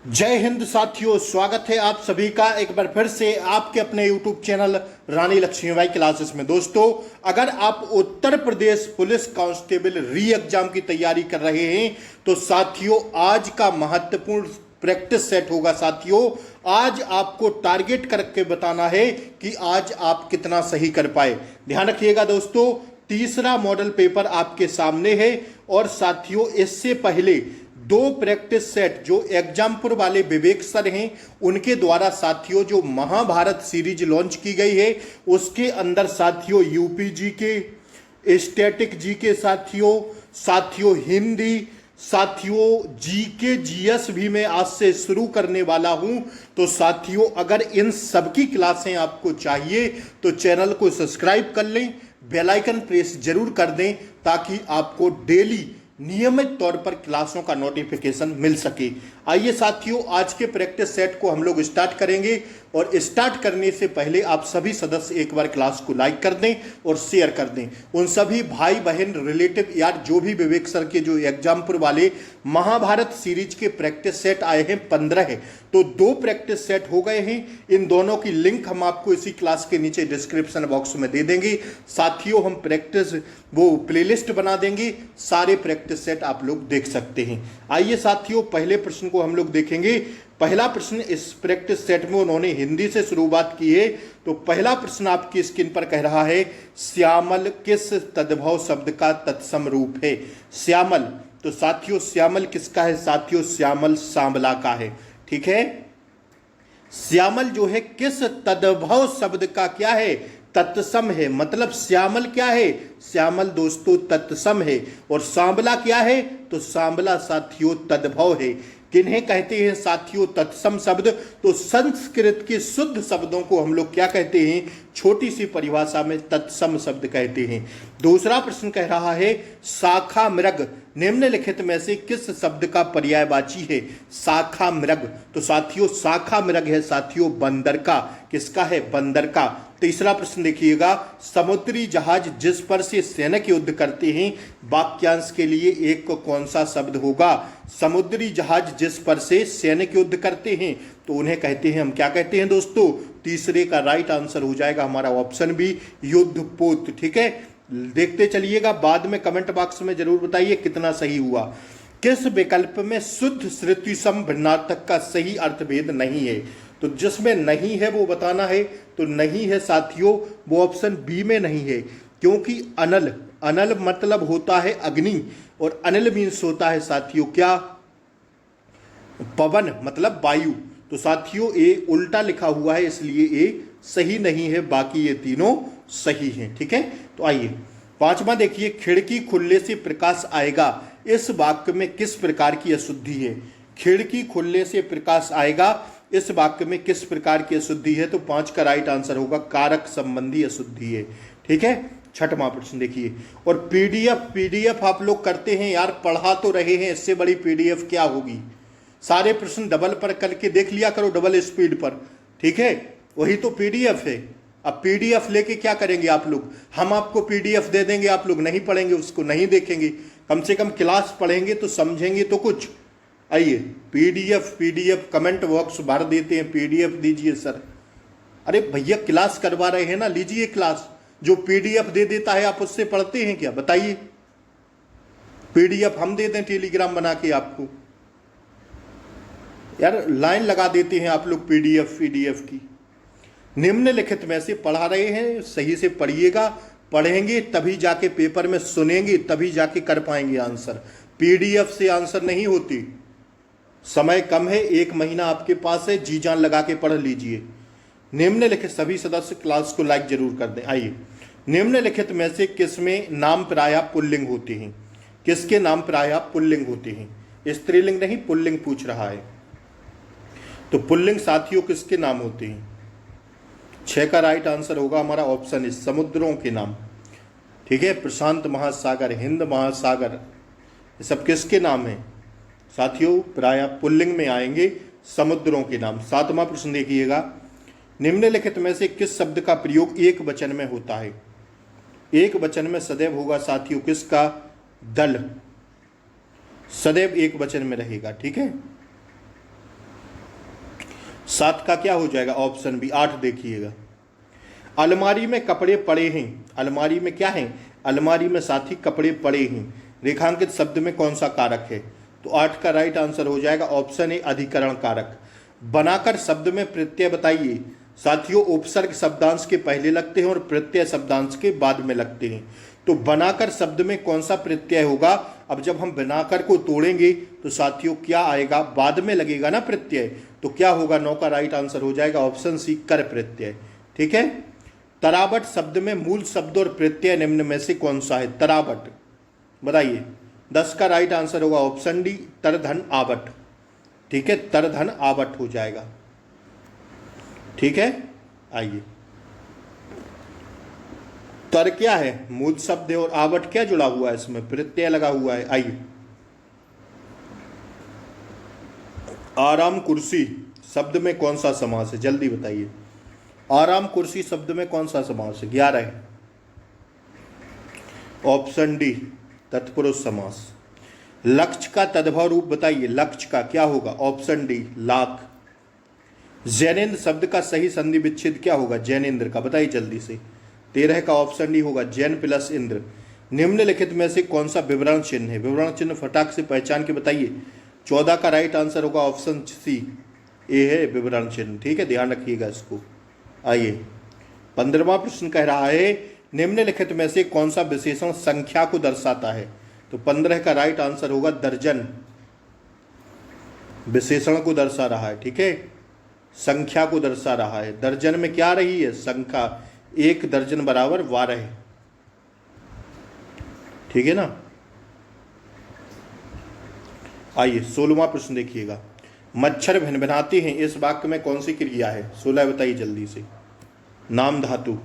जय हिंद साथियों, स्वागत है आप सभी का एक बार फिर से आपके अपने YouTube चैनल रानी लक्ष्मीबाई क्लासेस में। दोस्तों, अगर आप उत्तर प्रदेश पुलिस कांस्टेबल री एग्जाम की तैयारी कर रहे हैं तो साथियों आज का महत्वपूर्ण प्रैक्टिस सेट होगा। साथियों, आज आपको टारगेट करके बताना है कि आज आप कितना सही कर पाए। ध्यान रखिएगा दोस्तों, तीसरा मॉडल पेपर आपके सामने है और साथियों इससे पहले दो प्रैक्टिस सेट जो एग्जामपुर वाले विवेक सर हैं उनके द्वारा साथियों जो महाभारत सीरीज लॉन्च की गई है उसके अंदर साथियों यूपीजी के, स्टैटिक जी के साथियों हिंदी, साथियों जीके जीएस भी मैं आज से शुरू करने वाला हूं। तो साथियों अगर इन सबकी क्लासें आपको चाहिए तो चैनल को सब्सक्राइब कर लें, बेल आइकन प्रेस जरूर कर दें ताकि आपको डेली नियमित तौर पर क्लासों का नोटिफिकेशन मिल सके। आइए साथियों आज के प्रैक्टिस सेट को हम लोग स्टार्ट करेंगे और स्टार्ट करने से पहले आप सभी सदस्य एक बार क्लास को लाइक कर दें और शेयर कर दें। उन सभी भाई बहन रिलेटिव यार जो भी विवेक सर के जो एग्जामपुर वाले महाभारत सीरीज के प्रैक्टिस सेट आए हैं 15 है, तो दो प्रैक्टिस सेट हो गए हैं। इन दोनों की लिंक हम आपको इसी क्लास के नीचे डिस्क्रिप्शन बॉक्स में दे देंगे। साथियों हम प्रैक्टिस वो प्लेलिस्ट बना देंगे, सारे प्रैक्टिस सेट आप लोग देख सकते हैं। आइए साथियों पहले प्रश्न को हम लोग देखेंगे। पहला प्रश्न इस प्रैक्टिस सेट में उन्होंने हिंदी से शुरुआत की है। तो पहला प्रश्न आपकी स्क्रीन पर कह रहा है श्यामल किस तद्भव शब्द का तत्सम रूप है। श्यामल, तो साथियों श्यामल किसका है? साथियों श्यामल सांबला का है। ठीक है, श्यामल जो है किस तद्भव शब्द का क्या है? तत्सम है। मतलब श्यामल क्या है? श्यामल दोस्तों तत्सम है। और सांबला क्या है? तो सांबला साथियों तद्भव है। किन्हें कहते हैं साथियों तत्सम शब्द? तो संस्कृत के शुद्ध शब्दों को हम लोग क्या कहते हैं? छोटी सी परिभाषा में तत्सम शब्द कहते हैं। दूसरा प्रश्न कह रहा है शाखा मृग निम्नलिखित में से किस शब्द का पर्यायवाची है? शाखा मृग, तो साथियों शाखा मृग है साथियों बंदर का। किसका है? बंदर का। तीसरा प्रश्न देखिएगा समुद्री जहाज जिस पर से सैनिक युद्ध करते हैं वाक्यांश के लिए एक को कौन सा शब्द होगा? समुद्री जहाज जिस पर से सैनिक युद्ध करते हैं तो उन्हें कहते हैं, हम क्या कहते हैं दोस्तों? तीसरे का राइट आंसर हो जाएगा हमारा ऑप्शन बी युद्धपोत। ठीक है, देखते चलिएगा, बाद में कमेंट बॉक्स में जरूर बताइए कितना सही हुआ। किस विकल्प में शुद्ध श्रुति सम भिन्नार्थक का सही अर्थभेद नहीं है? तो जिसमें नहीं है वो बताना है। तो नहीं है साथियों वो ऑप्शन बी में नहीं है, क्योंकि अनल, अनल मतलब होता है अग्नि और अनिल मीन्स होता है साथियों क्या? पवन मतलब वायु। तो साथियों ए उल्टा लिखा हुआ है इसलिए ए सही नहीं है, बाकी ये तीनों सही हैं। ठीक है, तो आइए पांचवा देखिए खिड़की खुलने से प्रकाश आएगा इस वाक्य में किस प्रकार की अशुद्धि है? खिड़की खुलने से प्रकाश आएगा इस वाक्य में किस प्रकार की अशुद्धि है? तो 5 का राइट आंसर होगा कारक संबंधी अशुद्धि है। ठीक है, छठवां प्रश्न देखिए और पीडीएफ आप लोग करते हैं यार, पढ़ा तो रहे हैं, इससे बड़ी पीडीएफ क्या होगी? सारे प्रश्न डबल पर करके देख लिया करो, डबल स्पीड पर। ठीक है, वही तो पीडीएफ है। अब पीडीएफ लेके क्या करेंगे आप लोग? हम आपको पीडीएफ दे देंगे, आप लोग नहीं पढ़ेंगे, उसको नहीं देखेंगे। कम से कम क्लास पढ़ेंगे तो समझेंगे तो कुछ। आइए पीडीएफ कमेंट बॉक्स भर देते हैं, पीडीएफ दीजिए सर। अरे भैया क्लास करवा रहे हैं ना, लीजिए क्लास। जो पीडीएफ दे देता है आप उससे पढ़ते हैं क्या? बताइए, पीडीएफ हम दे दें टेलीग्राम बना के आपको? यार लाइन लगा देते हैं आप लोग पीडीएफ की। निम्नलिखित में से पढ़ा रहे हैं, सही से पढ़िएगा, पढ़ेंगे तभी जाके पेपर में सुनेंगे तभी जाके कर पाएंगे आंसर। पीडीएफ से आंसर नहीं होती। समय कम है, 1 महीना आपके पास है, जी जान लगा के पढ़ लीजिए। निम्नलिखित सभी सदस्य क्लास को लाइक जरूर कर दें। आइए निम्नलिखित में से किसमें नाम प्रायः पुल्लिंग होते हैं? किसके नाम प्रायः पुल्लिंग होते हैं? स्त्रीलिंग नहीं पुल्लिंग पूछ रहा है। तो पुल्लिंग साथियों किसके नाम होते हैं? 6 का राइट आंसर होगा हमारा ऑप्शन इस समुद्रों के नाम। ठीक है, प्रशांत महासागर, हिंद महासागर, ये सब किसके नाम है साथियों? प्रायः पुल्लिंग में आएंगे, समुद्रों के नाम। 7वां प्रश्न देखिएगा निम्नलिखित में से किस शब्द का प्रयोग एक वचन में होता है? एक वचन में सदैव होगा साथियों किसका? दल, सदैव एक वचन में रहेगा। ठीक है, 7 का क्या हो जाएगा? ऑप्शन बी 8 देखिएगा। अलमारी में कपड़े पड़े हैं, अलमारी में क्या है? अलमारी में साथी कपड़े पड़े हैं, रेखांकित शब्द में कौन सा कारक है? तो 8 का राइट आंसर हो जाएगा ऑप्शन ए अधिकरण कारक। बनाकर शब्द में प्रत्यय बताइए। साथियों, उपसर्ग शब्दांश के पहले लगते हैं और प्रत्यय शब्दांश के बाद में लगते हैं। तो बनाकर शब्द में कौन सा प्रत्यय होगा? अब जब हम बनाकर को तोड़ेंगे तो साथियों क्या आएगा? बाद में लगेगा ना प्रत्यय, तो क्या होगा? 9 का राइट आंसर हो जाएगा ऑप्शन सी कर प्रत्यय। ठीक है। तरावट शब्द में मूल शब्द और प्रत्यय निम्न में से कौन सा है? तरावट बताइए। 10 का राइट आंसर होगा ऑप्शन डी तरधन आवट। ठीक है, तरधन आवट हो जाएगा। ठीक है, आइए। तर क्या है? मूल शब्द है और आवट क्या जुड़ा हुआ है? इसमें प्रत्यय लगा हुआ है। आइए। आराम कुर्सी शब्द में कौन सा समास है? जल्दी बताइए। आराम कुर्सी शब्द में कौन सा समास है? 11 है। ऑप्शन डी तत्पुरुष समास। लक्ष्य का तद्भव रूप बताइए। लक्ष्य का क्या होगा? Option D lakh. जैनेन्द्र शब्द का सही संधि विच्छेद क्या होगा? जैनेन्द्र का बताइए जल्दी से। 13 का ऑप्शन डी होगा जैन प्लस इंद्र। निम्नलिखित में से कौन सा विवरण चिन्ह है? विवरण चिन्ह फटाक से पहचान के बताइए। 14 का राइट आंसर होगा ऑप्शन सी ए है विवरण चिन्ह। ठीक है, ध्यान रखिएगा इसको। आइए, 15वां प्रश्न कह रहा है निम्नलिखित में से कौन सा विशेषण संख्या को दर्शाता है? तो 15 का राइट आंसर होगा दर्जन, विशेषण को दर्शा रहा है। ठीक है, संख्या को दर्शा रहा है। दर्जन में क्या रही है? संख्या। 1 दर्जन बराबर 12 है। ठीक है ना। आइए, 16वां प्रश्न देखिएगा। मच्छर भिनभिनाते हैं, इस वाक्य में कौन सी क्रिया है? 16 बताइए जल्दी से। नाम धातु।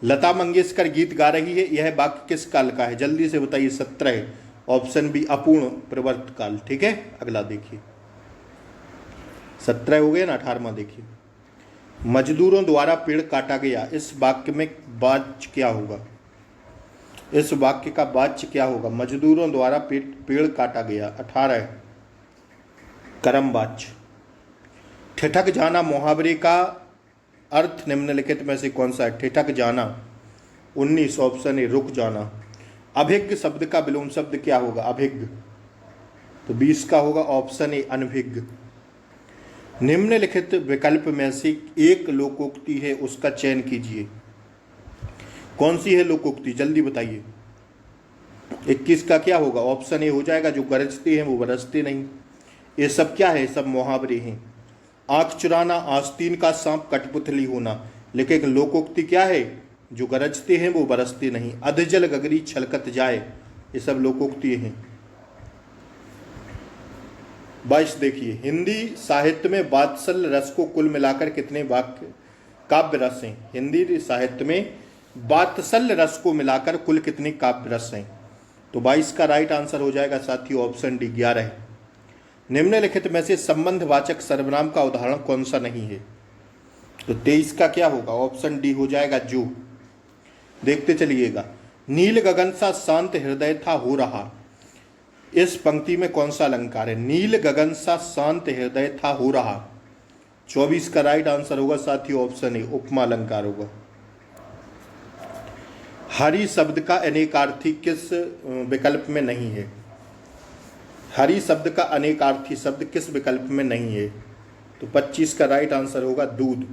लता मंगेशकर गीत गा रही है, यह वाक्य किस काल का है? जल्दी से बताइए। 17। ऑप्शन बी अपूर्ण प्रवर्त काल। ठीक है, अगला देखिए। 17 हो गए ना। 18वां देखिए। मजदूरों द्वारा पेड़ काटा गया, इस वाक्य में वाच्य क्या होगा? इस वाक्य का वाच्य क्या होगा? मजदूरों द्वारा पेड़ काटा गया। 18 कर्म वाच्य। ठिठक जाना मुहावरे का अर्थ निम्नलिखित में से कौन सा है? ठिठक जाना। 19 ऑप्शन ए रुक जाना। अभिज्ञ शब्द का विलोम शब्द क्या होगा? अभिज्ञ। तो 20 का होगा ऑप्शन ए अनभिज्ञ। निम्नलिखित विकल्प में से एक लोकोक्ति है, उसका चयन कीजिए। कौन सी है लोकोक्ति? जल्दी बताइए। 21 का क्या होगा? ऑप्शन ए हो जाएगा जो गरजते हैं वो बरसते नहीं। ये सब क्या है? सब मुहावरे हैं। आंख चुराना, आस्तीन का सांप, कठपुतली होना। लेकिन लोकोक्ति क्या है? जो गरजते हैं वो बरसते नहीं। अधजल गगरी छलकत जाए, ये सब लोकोक्ति हैं। 22 देखिए। हिंदी साहित्य में वात्सल्य रस को कुल मिलाकर कितने वाक्य काव्य रस हैं? हिंदी साहित्य में वात्सल्य रस को मिलाकर कुल कितने काव्य रस हैं? तो 22 का राइट आंसर हो जाएगा साथियों ऑप्शन डी 11। निम्नलिखित में से संबंधवाचक सर्वनाम का उदाहरण कौन सा नहीं है? तो 23 का क्या होगा? ऑप्शन डी हो जाएगा जो। देखते चलिएगा। नील गगन सा शांत हृदय था हो रहा, इस पंक्ति में कौन सा अलंकार है? नील गगन सा शांत हृदय था हो रहा। 24 का राइट आंसर होगा साथियों ऑप्शन ए उपमा अलंकार होगा। हरि शब्द का अनेकार्थी किस विकल्प में नहीं है? हरि शब्द का अनेकार्थी शब्द किस विकल्प में नहीं है? तो 25 का राइट आंसर होगा दूध।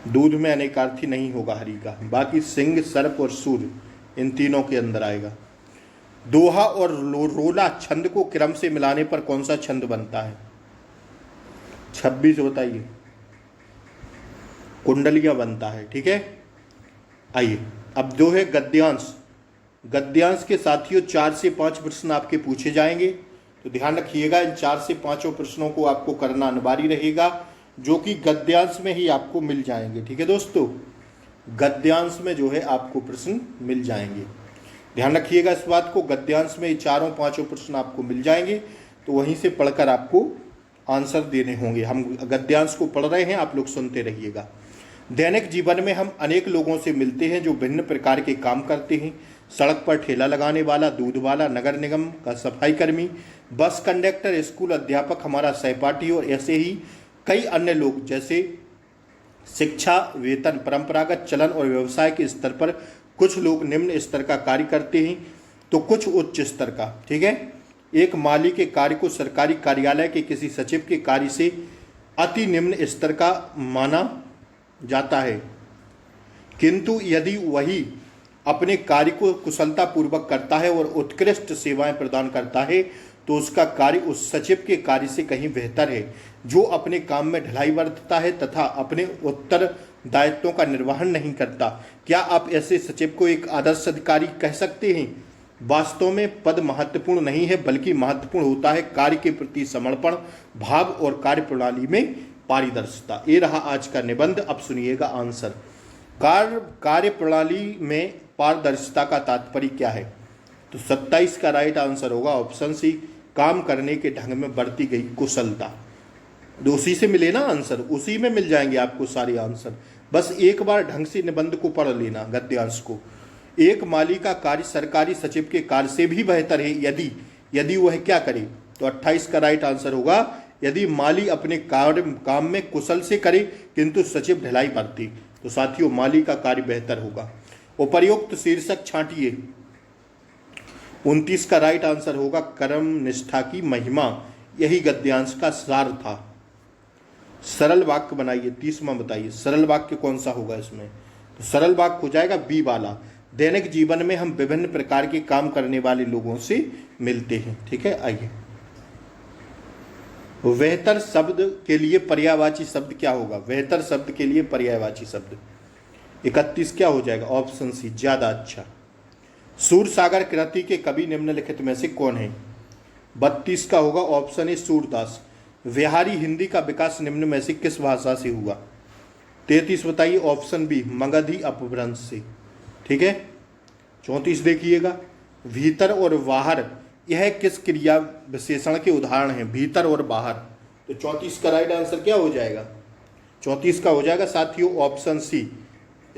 दूध में अनेकार्थी नहीं होगा हरि का। बाकी सिंह, सर्प और सूर्य इन तीनों के अंदर आएगा। दोहा और रोला छंद को क्रम से मिलाने पर कौन सा छंद बनता है? 26 बताइए। कुंडलियां बनता है। ठीक है, आइए अब जो है गद्यांश। गद्यांश के साथियों 4 से 5 प्रश्न आपके पूछे जाएंगे, तो ध्यान रखिएगा इन 4 से 5 प्रश्नों को आपको करना अनिवार्य रहेगा, जो कि गद्यांश में ही आपको मिल जाएंगे। ठीक है दोस्तों, गद्यांश में जो है आपको प्रश्न मिल जाएंगे। ध्यान रखिएगा इस बात को, गद्यांश में 4-5 प्रश्न आपको मिल जाएंगे, तो वहीं से पढ़कर आपको आंसर देने होंगे। हम गद्यांश को पढ़ रहे हैं, आप लोग सुनते रहिएगा। दैनिक जीवन में हम अनेक लोगों से मिलते हैं जो भिन्न प्रकार के काम करते हैं। सड़क पर ठेला लगाने वाला, दूध वाला, नगर निगम का सफाई कर्मी, बस कंडक्टर, स्कूल अध्यापक, हमारा सहपाठी और ऐसे ही कई अन्य लोग। जैसे शिक्षा, वेतन, परंपरागत चलन और व्यवसाय के स्तर पर कुछ लोग निम्न स्तर का कार्य करते हैं तो कुछ उच्च स्तर का। ठीक है, एक माली के कार्य को सरकारी कार्यालय के किसी सचिव के कार्य से अति निम्न स्तर का माना जाता है, किंतु यदि वही अपने कार्य को कुशलतापूर्वक करता है और उत्कृष्ट सेवाएं प्रदान करता है तो उसका कार्य उस सचिव के कार्य से कहीं बेहतर है जो अपने काम में ढिलाई बरतता है तथा अपने उत्तरदायित्वों का निर्वहन नहीं करता। क्या आप ऐसे सचिव को एक आदर्श अधिकारी कह सकते हैं? वास्तव में पद महत्वपूर्ण नहीं है, बल्कि महत्वपूर्ण होता है कार्य के प्रति समर्पण भाव और कार्य प्रणाली में पारदर्शिता। ये रहा आज का निबंध। अब सुनिएगा आंसर। कार्य प्रणाली में पारदर्शिता का तात्पर्य क्या है? तो 27 का राइट आंसर होगा ऑप्शन सी, काम करने के ढंग में बरती गई कुशलता। उसी से मिले ना आंसर, उसी में मिल जाएंगे आपको सारे आंसर। बस एक बार ढंग से निबंध को पढ़ लेना, गद्यांश को। एक माली का कार्य सरकारी सचिव के कार्य से भी बेहतर है यदि वह क्या करे? तो 28 का राइट आंसर होगा यदि माली अपने काम में कुशल से करे किंतु सचिव ढिलाई बरते। तो साथियों, माली का कार्य बेहतर होगा। उपर्युक्त शीर्षक छांटिए। 29 का राइट आंसर होगा कर्म निष्ठा की महिमा। यही गद्यांश का सार था। सरल वाक्य बनाइए। 30वां बताइए सरल वाक्य कौन सा होगा इसमें? तो सरल वाक्य हो जाएगा बी वाला। दैनिक जीवन में हम विभिन्न प्रकार के काम करने वाले लोगों से मिलते हैं। ठीक है, आइए। बेहतर शब्द के लिए पर्यायवाची शब्द क्या होगा? बेहतर शब्द के लिए पर्यायवाची शब्द 31 क्या हो जाएगा? ऑप्शन सी, ज्यादा अच्छा। सूरसागर कृति के कवि निम्नलिखित में से कौन है? 32 का होगा ऑप्शन ए, सूरदास। व्यवहारी हिंदी का विकास निम्न में से किस भाषा से हुआ? 33 बताइए, ऑप्शन बी, मगधी अपभ्रंश से। ठीक है, 34 देखिएगा। भीतर और बाहर, यह किस क्रिया विशेषण के उदाहरण हैं? भीतर और बाहर। तो 34 का राइट आंसर क्या हो जाएगा? 34 का हो जाएगा साथियों ऑप्शन सी,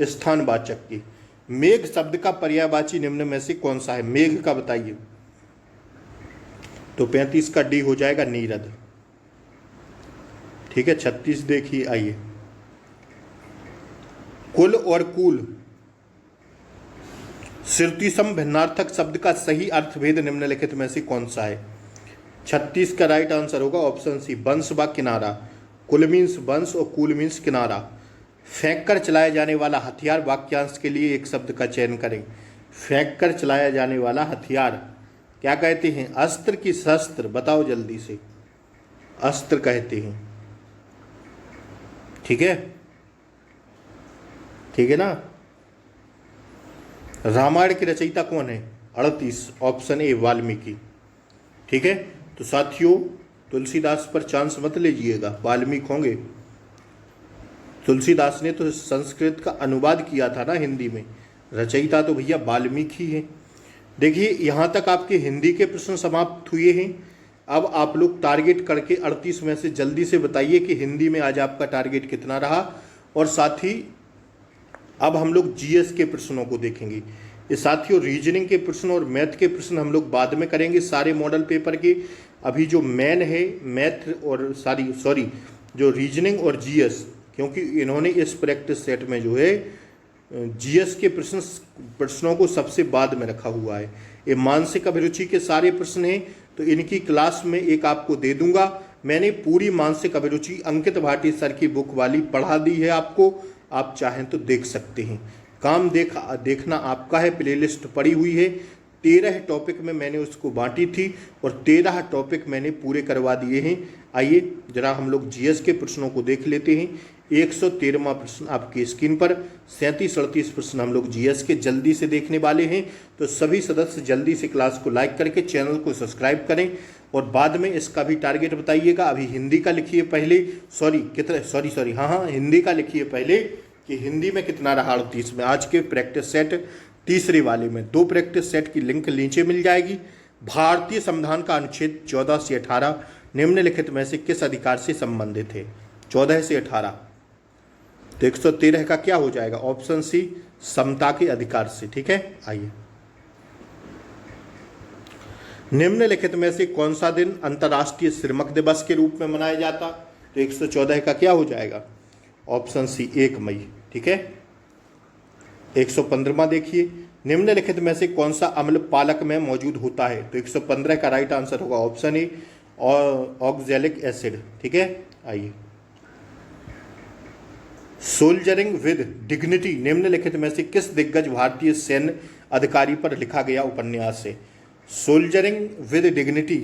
स्थानवाचक की। मेघ शब्द का पर्यायवाची निम्न में से कौन सा है? मेघ का बताइए। तो 35 का डी हो जाएगा, नीरद। ठीक है, 36 देखिए, आइए। कुल और कूल श्रुतिसम भिन्नार्थक शब्द का सही अर्थभेद निम्नलिखित में से कौन सा है? 36 का राइट आंसर होगा ऑप्शन सी, वंश व किनारा। कुल मीन्स वंश और कूल मीन्स किनारा। फेंक कर चलाया जाने वाला हथियार, वाक्यांश के लिए एक शब्द का चयन करें। फेंक कर चलाया जाने वाला हथियार क्या कहते हैं? अस्त्र की शस्त्र? बताओ जल्दी से। अस्त्र कहते हैं। ठीक है, ठीक है ना। रामायण के रचयिता कौन है? 38, ऑप्शन ए, वाल्मीकि। ठीक है, तो साथियों तुलसीदास पर चांस मत लीजिएगा, वाल्मीकि होंगे। तुलसीदास ने तो संस्कृत का अनुवाद किया था ना हिंदी में, रचयिता तो भैया वाल्मीकि है। देखिए, यहाँ तक आपके हिंदी के प्रश्न समाप्त हुए हैं। अब आप लोग टारगेट करके 38 में से जल्दी से बताइए कि हिंदी में आज आपका टारगेट कितना रहा। और साथ ही अब हम लोग जीएस के प्रश्नों को देखेंगे। ये साथियों रीजनिंग के प्रश्न और मैथ के प्रश्न हम लोग बाद में करेंगे सारे मॉडल पेपर के। अभी जो मेन है मैथ और सॉरी जो रीजनिंग और जीएस, क्योंकि इन्होंने इस प्रैक्टिस सेट में जो है जीएस के प्रश्नों को सबसे बाद में रखा हुआ है। ये मानसिक अभिरुचि के सारे प्रश्न हैं, तो इनकी क्लास में एक आपको दे दूंगा। मैंने पूरी मानसिक अभिरुचि अंकित भाटी सर की बुक वाली पढ़ा दी है आपको, आप चाहें तो देख सकते हैं। काम देखना आपका है। प्लेलिस्ट पड़ी हुई है। 13 टॉपिक में मैंने उसको बांटी थी और 13 टॉपिक मैंने पूरे करवा दिए हैं। आइए जरा हम लोग जीएस के प्रश्नों को देख लेते हैं। 113वां प्रश्न आपकी स्क्रीन पर। 37-38 प्रश्न हम लोग जीएस के जल्दी से देखने वाले हैं। तो सभी सदस्य जल्दी से क्लास को लाइक करके चैनल को सब्सक्राइब करें और बाद में इसका भी टारगेट बताइएगा। अभी हिंदी का लिखिए पहले, हाँ हिंदी का लिखिए पहले कि हिंदी में कितना रहा 38 में। आज के प्रैक्टिस सेट तीसरे वाले में 2 प्रैक्टिस सेट की लिंक नीचे मिल जाएगी। भारतीय संविधान का अनुच्छेद 14 से 18 निम्नलिखित में से किस अधिकार से संबंधित है? 14 से 18। तो 113 का क्या हो जाएगा? ऑप्शन सी, समता के अधिकार से। ठीक है, आइए निम्नलिखित में से कौन सा दिन अंतर्राष्ट्रीय श्रमिक दिवस के रूप में मनाया जाता? तो 114 का क्या हो जाएगा? ऑप्शन सी 1 मई। ठीक है। 115वां देखिए, निम्नलिखित में से कौन सा अम्ल पालक में मौजूद होता है? तो 115 का राइट आंसर होगा ऑप्शन ए ऑक्सैलिक एसिड। ठीक है। आइए, सोल्जरिंग विद डिग्निटी निम्नलिखित में से किस दिग्गज भारतीय सैन्य अधिकारी पर लिखा गया उपन्यास है? सोल्जरिंग विद डिग्निटी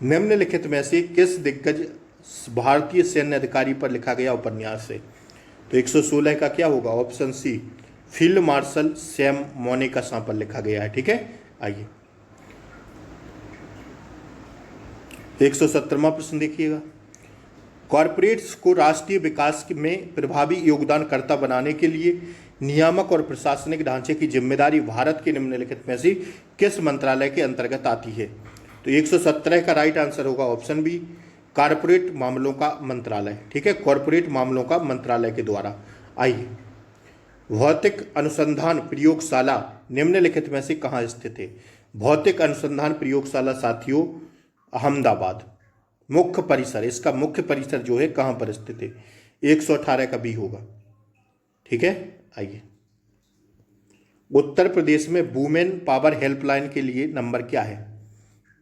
निम्नलिखित में से किस दिग्गज भारतीय सैन्य अधिकारी पर लिखा गया उपन्यास है? तो 116 का क्या होगा? Option C field marshal Sam Manekshaw पर लिखा गया है। ठीक है। आइए, 117वां प्रश्न देखिएगा, कॉरपोरेट्स को राष्ट्रीय विकास में प्रभावी योगदानकर्ता बनाने के लिए नियामक और प्रशासनिक ढांचे की जिम्मेदारी भारत के निम्नलिखित में से किस मंत्रालय के अंतर्गत आती है? तो 117 का राइट आंसर होगा ऑप्शन बी कॉरपोरेट मामलों का मंत्रालय। ठीक है, कॉरपोरेट मामलों का मंत्रालय के द्वारा। आइए, भौतिक अनुसंधान प्रयोगशाला निम्नलिखित में से कहाँ स्थित है? भौतिक अनुसंधान प्रयोगशाला साथियों अहमदाबाद। मुख्य परिसर, इसका मुख्य परिसर जो है कहाँ पर स्थित है? 118 का बी होगा। ठीक है। आइए, उत्तर प्रदेश में वुमेन पावर हेल्पलाइन के लिए नंबर क्या है?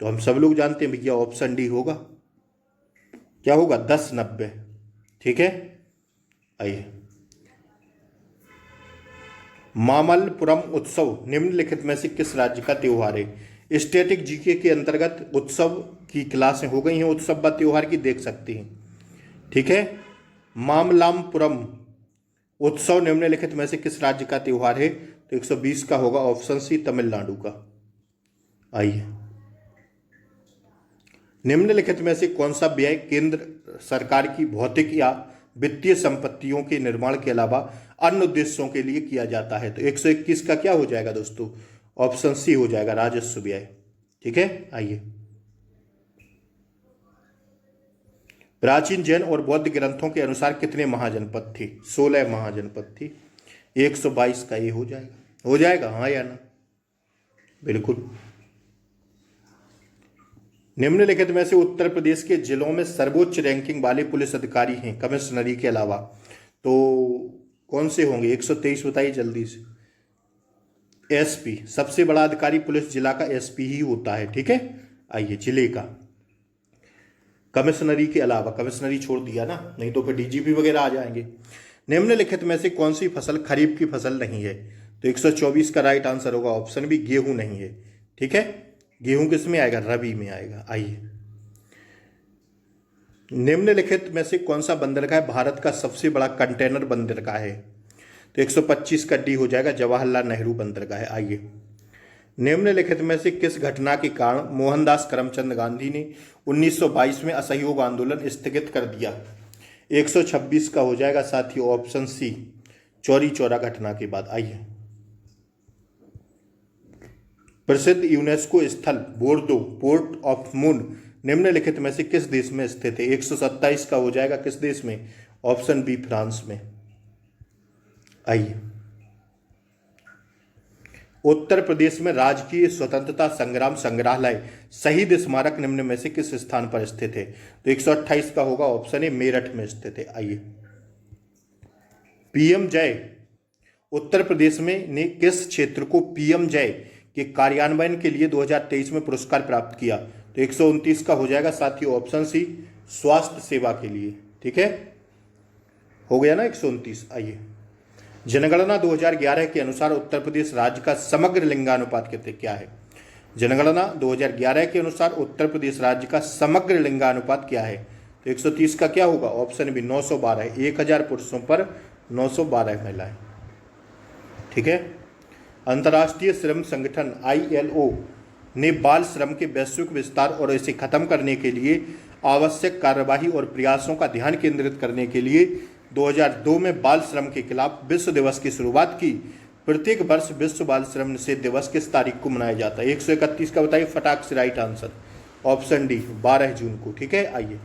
तो हम सब लोग जानते हैं भैया, ऑप्शन डी होगा। क्या होगा? 1090। ठीक है। आइए, मामल्लपुरम उत्सव निम्नलिखित में से किस राज्य का त्योहार है? स्टैटिक जीके के अंतर्गत उत्सव की क्लासें हो गई हैं, उत्सव व त्योहार की देख सकती हैं। ठीक है। मामल्लपुरम उत्सव निम्नलिखित में से किस राज्य का त्योहार है? तो 120 का होगा ऑप्शन सी तमिलनाडु का। आइए, निम्नलिखित में से कौन सा व्यय केंद्र सरकार की भौतिक या वित्तीय संपत्तियों के निर्माण के अलावा अन्य उद्देश्यों के लिए किया जाता है? तो 121 का क्या हो जाएगा दोस्तों? ऑप्शन सी हो जाएगा राजस्व व्यय। ठीक है। आइए, प्राचीन जैन और बौद्ध ग्रंथों के अनुसार कितने महाजनपद थे? 16 महाजनपद थी। 122 का ये हो जाएगा। हो जाएगा हाँ या ना? बिल्कुल। निम्नलिखित में से उत्तर प्रदेश के जिलों में सर्वोच्च रैंकिंग वाले पुलिस अधिकारी हैं कमिश्नरी के अलावा, तो कौन से होंगे? 123 बताइए जल्दी से। एसपी, सबसे बड़ा अधिकारी पुलिस जिला का एसपी ही होता है। ठीक है। आइए, जिले का, कमिश्नरी के अलावा। कमिश्नरी छोड़ दिया ना, नहीं तो फिर डीजीपी वगैरह आ जाएंगे। निम्नलिखित में से कौन सी फसल खरीफ की फसल नहीं है? तो 124 का राइट आंसर होगा ऑप्शन बी गेहूं नहीं है। ठीक है। गेहूं किस में आएगा? रबी में आएगा। आइए, निम्नलिखित में से कौन सा बंदरगाह भारत का सबसे बड़ा कंटेनर बंदरगाह है? तो 125 का डी हो जाएगा जवाहरलाल नेहरू बंदरगाह। आइए, निम्नलिखित में से किस घटना के कारण मोहनदास करमचंद गांधी ने 1922 में असहयोग आंदोलन स्थगित कर दिया? 126 का हो जाएगा साथियों ऑप्शन सी चौरी चौरा घटना के बाद। आइए, प्रसिद्ध यूनेस्को स्थल बोर्दो पोर्ट ऑफ मून निम्नलिखित में से किस देश में स्थित है? 127 का हो जाएगा किस देश में? ऑप्शन बी फ्रांस में। आइए, उत्तर प्रदेश में राजकीय स्वतंत्रता संग्राम संग्रहालय शहीद स्मारक निम्न में से किस स्थान पर स्थित है? तो 128 का होगा ऑप्शन ए मेरठ में स्थित है। आइए, पीएम जय उत्तर प्रदेश में ने किस क्षेत्र को पीएम जय के कार्यान्वयन के लिए 2023 में पुरस्कार प्राप्त किया? तो 129 का हो जाएगा साथियों ऑप्शन सी स्वास्थ्य सेवा के लिए। ठीक है, हो गया ना 129। आइए, जनगणना 2011 के अनुसार उत्तर प्रदेश राज्य का समग्र लिंगानुपात कितने क्या है? जनगणना 2011 के अनुसार उत्तर प्रदेश राज्य का समग्र लिंगानुपात क्या है? तो 130 का क्या होगा? Option B 912। 1000 पुरुषों पर 912 महिलाएं। ठीक है। अंतर्राष्ट्रीय श्रम संगठन ILO ने बाल श्रम के वैश्विक विस्तार और इसे खत्म करने के लिए आवश्यक कार्यवाही और प्रयासों का ध्यान केंद्रित करने के लिए 2002 में बाल श्रम के खिलाफ विश्व दिवस की शुरुआत की। प्रत्येक वर्ष विश्व बाल श्रम निषेध दिवस किस तारीख को मनाया जाता है? 131 का बताइए फटाक से राइट आंसर। ऑप्शन डी 12 जून को। ठीक है। आइए,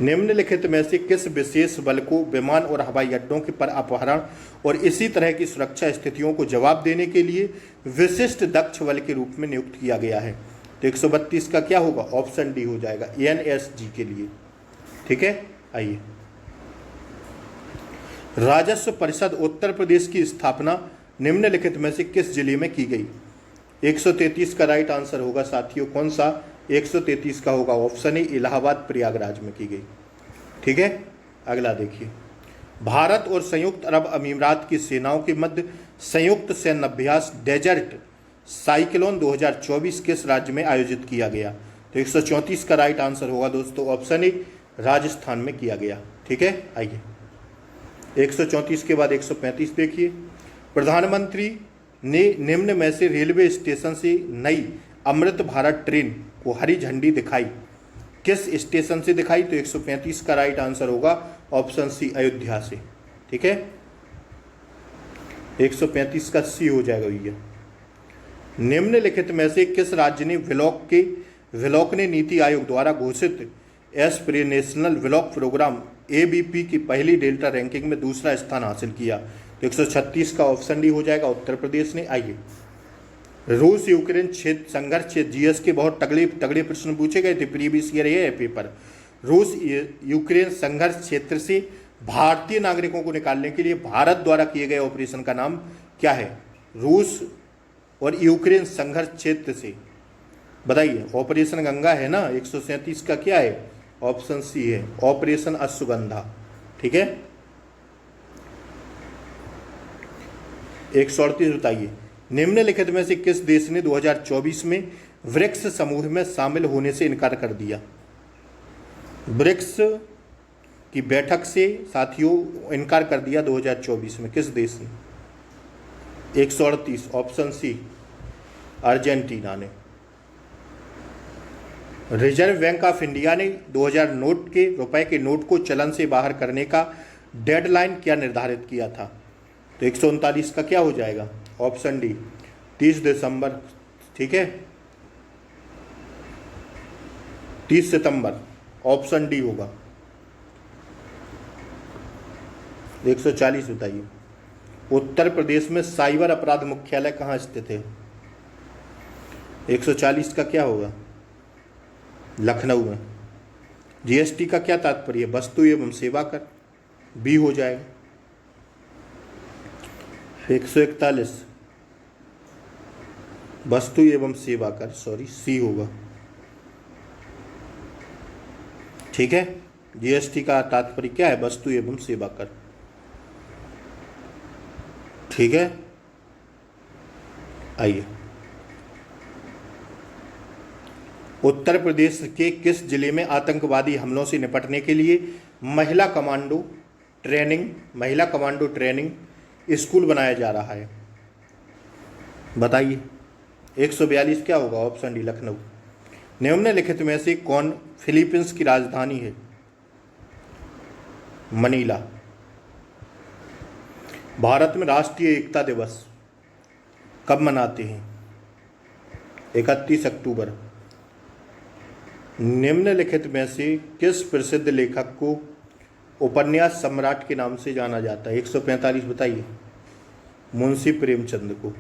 निम्नलिखित में से किस विशेष बल को विमान और हवाई अड्डों के पर अपहरण और इसी तरह की सुरक्षा स्थितियों को जवाब देने के लिए विशिष्ट दक्ष बल के रूप में नियुक्त किया गया है? तो 132 का क्या होगा? ऑप्शन डी हो जाएगा, एनएसजी के लिए। ठीक है, आइए। राजस्व परिषद उत्तर प्रदेश की स्थापना निम्नलिखित में से किस जिले में की गई? 133 का राइट आंसर होगा साथियों, कौन सा? 133 का होगा ऑप्शन ए, इलाहाबाद प्रयागराज में की गई। ठीक है, अगला देखिए। भारत और संयुक्त अरब अमीरात की सेनाओं के मध्य संयुक्त सैन्य अभ्यास डेजर्ट साइक्लोन 2024 किस राज्य में आयोजित किया गया? तो 134 का राइट आंसर होगा दोस्तों ऑप्शन ए, राजस्थान में किया गया। ठीक है, आइए। 134 के बाद 135 देखिए। प्रधानमंत्री ने निम्न में से रेलवे स्टेशन से नई अमृत भारत ट्रेन को हरी झंडी दिखाई, किस स्टेशन से दिखाई? तो 135 का राइट आंसर होगा ऑप्शन सी, अयोध्या से। ठीक है, 135 का सी हो जाएगा भैया। निम्नलिखित में से किस राज्य ने व्लॉग ने नीति आयोग द्वारा घोषित एस्पिरेशनल व्लॉग प्रोग्राम एबीपी की पहली डेल्टा रैंकिंग में दूसरा स्थान हासिल किया? तो 136 का ऑप्शन डी हो जाएगा, उत्तर प्रदेश ने। आइए। रूस यूक्रेन क्षेत्र संघर्ष क्षेत्र, जीएस के बहुत तगड़े प्रश्न पूछे गए थे प्रीवियस ईयर ये पेपर। रूस यूक्रेन संघर्ष क्षेत्र से भारतीय नागरिकों को निकालने के लिए भारत द्वारा किए गए ऑपरेशन का नाम क्या है? रूस और यूक्रेन संघर्ष क्षेत्र से, बताइए। ऑपरेशन गंगा है ना। 137 का क्या है? ऑप्शन सी है, ऑपरेशन अश्वगंधा। ठीक है, 138 बताइए। निम्नलिखित में से किस देश ने 2024 में ब्रिक्स समूह में शामिल होने से इनकार कर दिया? ब्रिक्स की बैठक से साथियों इनकार कर दिया 2024 में, किस देश ने? 138 ऑप्शन सी, अर्जेंटीना ने। रिजर्व बैंक ऑफ इंडिया ने 2000 रुपए के नोट को चलन से बाहर करने का डेडलाइन क्या निर्धारित किया था? तो 139 का क्या हो जाएगा? ऑप्शन डी, 30 दिसंबर। ठीक है, 30 सितंबर, ऑप्शन डी होगा। 140 बताइए। उत्तर प्रदेश में साइबर अपराध मुख्यालय कहाँ स्थित है? 140 का क्या होगा? लखनऊ में। जीएसटी का क्या तात्पर्य? वस्तु एवं सेवा कर, बी हो जाएगा। 141 वस्तु एवं सेवा कर, सॉरी, सी होगा। ठीक है, जीएसटी का तात्पर्य क्या है? वस्तु एवं सेवा कर। ठीक है, आइए। उत्तर प्रदेश के किस जिले में आतंकवादी हमलों से निपटने के लिए महिला कमांडो ट्रेनिंग स्कूल बनाया जा रहा है? बताइए। 142 क्या होगा? Option D, Lucknow. निम्नलिखित में से कौन फिलीपींस की राजधानी है? मनीला। भारत में राष्ट्रीय एकता दिवस कब मनाते हैं? 31 अक्टूबर। निम्नलिखित में से किस प्रसिद्ध लेखक को उपन्यास सम्राट के नाम से जाना जाता है? 145 बताइए। मुंशी प्रेमचंद को।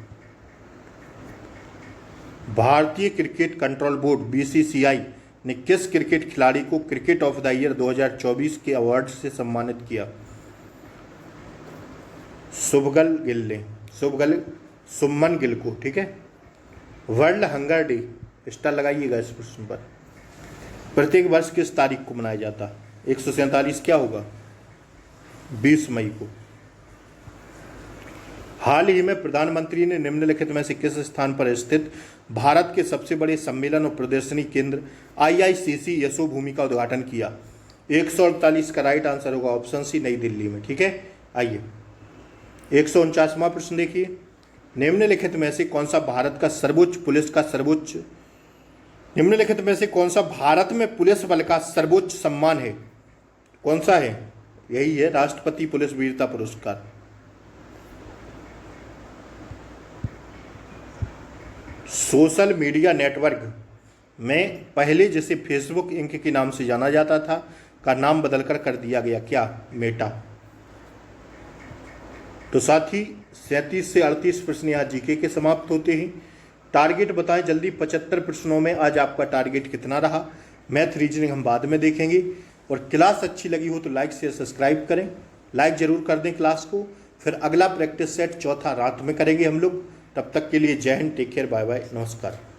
भारतीय क्रिकेट कंट्रोल बोर्ड बीसीसीआई ने किस क्रिकेट खिलाड़ी को क्रिकेट ऑफ द ईयर 2024 के अवार्ड से सम्मानित किया? सुमन गिल को। ठीक है, वर्ल्ड हंगर डे स्टार लगाइएगा इस प्रश्न पर। प्रत्येक वर्ष किस तारीख को मनाया जाता है? 147 क्या होगा? 20 मई को। हाल ही में प्रधानमंत्री ने निम्नलिखित में से किस स्थान पर स्थित भारत के सबसे बड़े सम्मेलन और प्रदर्शनी केंद्र आईआईसीसी यशोभूमि का उद्घाटन किया? 148 का राइट आंसर होगा ऑप्शन सी, नई दिल्ली में। ठीक है, आइए। 149वां प्रश्न देखिए। निम्नलिखित में से कौन सा भारत में पुलिस बल का सर्वोच्च सम्मान है? कौन सा है? यही है, राष्ट्रपति पुलिस वीरता पुरस्कार। सोशल मीडिया नेटवर्क में पहले जिसे फेसबुक इंक के नाम से जाना जाता था का नाम बदलकर कर दिया गया क्या? मेटा। तो साथ ही 37 से 38 प्रश्न यहाँ जीके के समाप्त होते हैं। टारगेट बताएं जल्दी, 75 प्रश्नों में आज आपका टारगेट कितना रहा? मैथ रीजनिंग हम बाद में देखेंगे। और क्लास अच्छी लगी हो तो लाइक शेयर सब्सक्राइब करें, लाइक जरूर कर दें क्लास को। फिर अगला प्रैक्टिस सेट चौथा रात में करेंगे हम लोग। तब तक के लिए जय हिंद, टेक केयर, बाय बाय, नमस्कार।